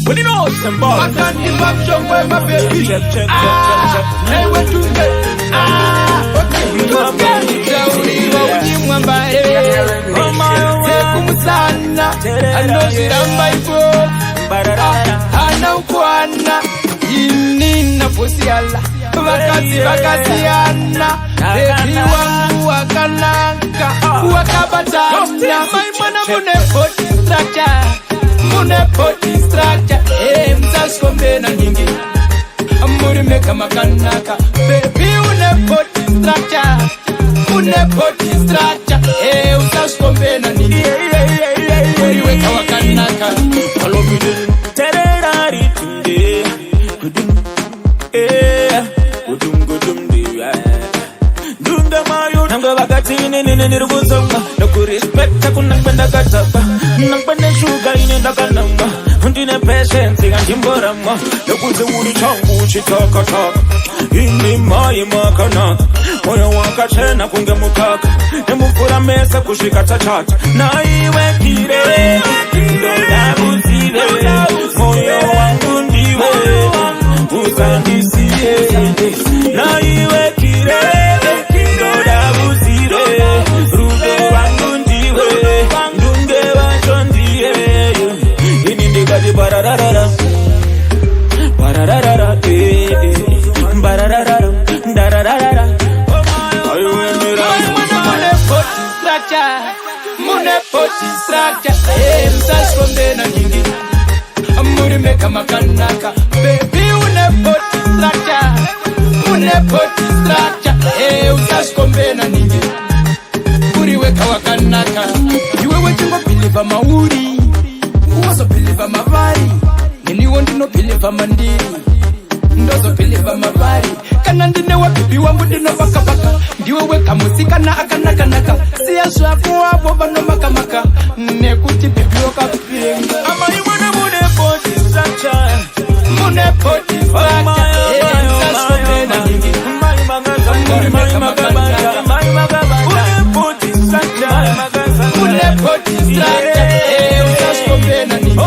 But you know it's some I can't give up some where my baby. Check. Hey, what you get? Okay. You get it. I know she done by four. I know Kwana. Inina Posiala. Vakasiana. Baby wangu wakanaka. Wakabatana. My mana munepoti structure. Munepoti structure. Mzaskombe na nyingi. Amuri meka makanaka. Baby unepoti structure. Unepoti structure. Mzaskombe na nyingi. Uri weka wakanaka. Follow me then. Tererari tunde. Dunda mayo nanga wakati nini nirubuzonga Nakurespecta kunakpenda katapa Nakpenda shuga inenda namba Undine patience ngajimborama Nakuze uri changu chitaka Ini mai makana Moyo wakachena kunge mutaka Nemufura mesa kushika tachata Na iwe kire Ndoda uzire Moyo wangu ndiwe Uzandisiye Na iwe kire Ndoda uzire Rugo wangu ndiwe Ndunge wachondiye Ini ndikaji bararara Bararara Bararara Dararara Munepoti structure Mzaskombe na nyingi Amuri meka makanaka Baby unepoti structure Unepoti structure Mzaskombe na nyingi Uri weka wakanaka Iwe wechungo piliva mauri Uwazo piliva mavari Nini wondino piliva mandiri Ndozo piliva mavari Kana ndine wapipi wangu dino waka Ndiwe weka musika na akanaka Siya swafu wabo bano maka Nekuti pipi waka pipi Ama iwana munepoti structure Munepoti structure Mzaskombe na nyingi Munepoti structure Mzaskombe na nyingi